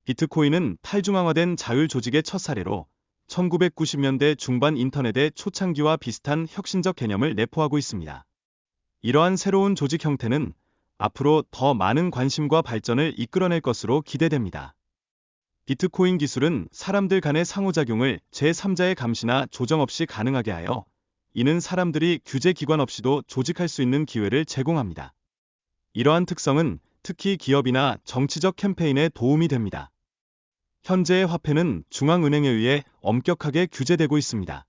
비트코인은 탈중앙화된 자율 조직의 첫 사례로 1990년대 중반 인터넷의 초창기와 비슷한 혁신적 개념을 내포하고 있습니다. 이러한 새로운 조직 형태는 앞으로 더 많은 관심과 발전을 이끌어낼 것으로 기대됩니다. 비트코인 기술은 사람들 간의 상호작용을 제3자의 감시나 조정 없이 가능하게 하여 이는 사람들이 규제 기관 없이도 조직할 수 있는 기회를 제공합니다. 이러한 특성은 특히 기업이나 정치적 캠페인에 도움이 됩니다. 현재의 화폐는 중앙은행에 의해 엄격하게 규제되고 있습니다.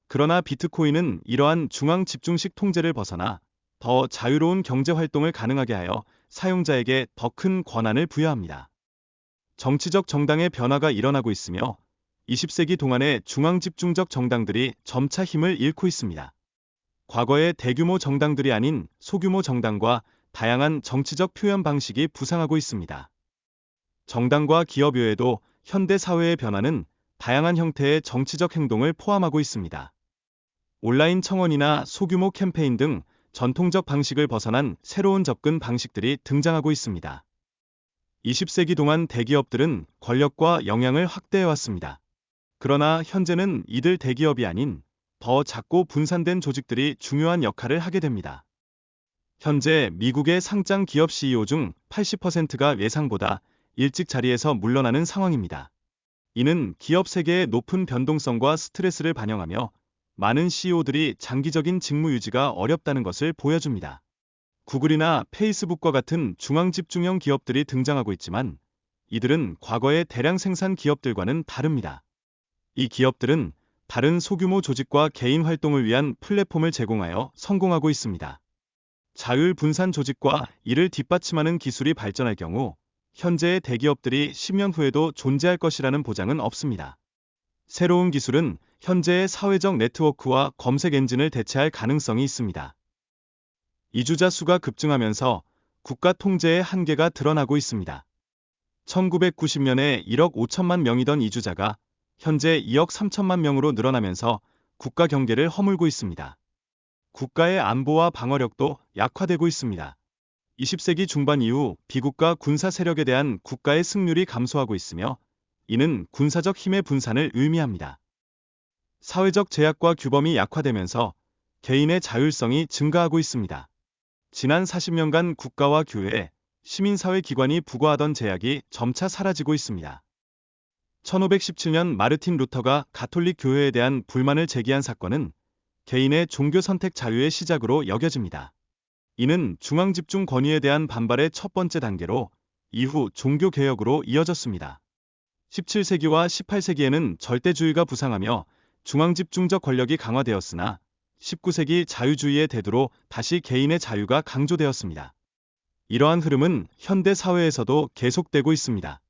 그러나 비트코인은 이러한 중앙 집중식 통제를 벗어나 더 자유로운 경제 활동을 가능하게 하여 사용자에게 더 큰 권한을 부여합니다. 정치적 정당의 변화가 일어나고 있으며 20세기 동안의 중앙 집중적 정당들이 점차 힘을 잃고 있습니다. 과거의 대규모 정당들이 아닌 소규모 정당과 다양한 정치적 표현 방식이 부상하고 있습니다. 정당과 기업 외에도 현대 사회의 변화는 다양한 형태의 정치적 행동을 포함하고 있습니다. 온라인 청원이나 소규모 캠페인 등 전통적 방식을 벗어난 새로운 접근 방식들이 등장하고 있습니다. 20세기 동안 대기업들은 권력과 영향을 확대해왔습니다. 그러나 현재는 이들 대기업이 아닌 더 작고 분산된 조직들이 중요한 역할을 하게 됩니다. 현재 미국의 상장 기업 CEO 중 80%가 예상보다 일찍 자리에서 물러나는 상황입니다. 이는 기업 세계의 높은 변동성과 스트레스를 반영하며 많은 CEO들이 장기적인 직무 유지가 어렵다는 것을 보여줍니다. 구글이나 페이스북과 같은 중앙집중형 기업들이 등장하고 있지만 이들은 과거의 대량 생산 기업들과는 다릅니다. 이 기업들은 다른 소규모 조직과 개인 활동을 위한 플랫폼을 제공하여 성공하고 있습니다. 자율 분산 조직과 이를 뒷받침하는 기술이 발전할 경우 현재의 대기업들이 10년 후에도 존재할 것이라는 보장은 없습니다. 새로운 기술은 현재의 사회적 네트워크와 검색 엔진을 대체할 가능성이 있습니다. 이주자 수가 급증하면서 국가 통제의 한계가 드러나고 있습니다. 1990년에 1억 5천만 명이던 이주자가 현재 2억 3천만 명으로 늘어나면서 국가 경계를 허물고 있습니다. 국가의 안보와 방어력도 약화되고 있습니다. 20세기 중반 이후 비국가 군사 세력에 대한 국가의 승률이 감소하고 있으며 이는 군사적 힘의 분산을 의미합니다. 사회적 제약과 규범이 약화되면서 개인의 자율성이 증가하고 있습니다. 지난 40년간 국가와 교회, 시민사회 기관이 부과하던 제약이 점차 사라지고 있습니다. 1517년 마르틴 루터가 가톨릭 교회에 대한 불만을 제기한 사건은 개인의 종교 선택 자유의 시작으로 여겨집니다. 이는 중앙집중 권위에 대한 반발의 첫 번째 단계로 이후 종교개혁으로 이어졌습니다. 17세기와 18세기에는 절대주의가 부상하며 중앙집중적 권력이 강화되었으나 19세기 자유주의의 대두로 다시 개인의 자유가 강조되었습니다. 이러한 흐름은 현대 사회에서도 계속되고 있습니다.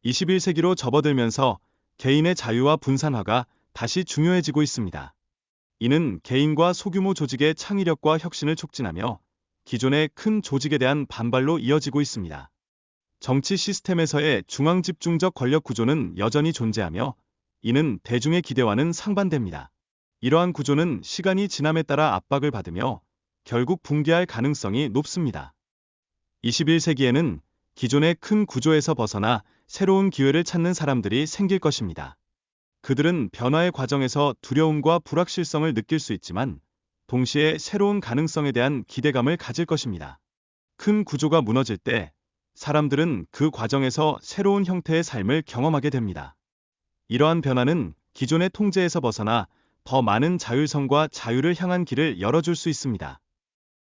21세기로 접어들면서 개인의 자유와 분산화가 다시 중요해지고 있습니다. 이는 개인과 소규모 조직의 창의력과 혁신을 촉진하며 기존의 큰 조직에 대한 반발로 이어지고 있습니다. 정치 시스템에서의 중앙집중적 권력 구조는 여전히 존재하며 이는 대중의 기대와는 상반됩니다. 이러한 구조는 시간이 지남에 따라 압박을 받으며 결국 붕괴할 가능성이 높습니다. 21세기에는 기존의 큰 구조에서 벗어나 새로운 기회를 찾는 사람들이 생길 것입니다. 그들은 변화의 과정에서 두려움과 불확실성을 느낄 수 있지만 동시에 새로운 가능성에 대한 기대감을 가질 것입니다. 큰 구조가 무너질 때 사람들은 그 과정에서 새로운 형태의 삶을 경험하게 됩니다. 이러한 변화는 기존의 통제에서 벗어나 더 많은 자율성과 자유를 향한 길을 열어줄 수 있습니다.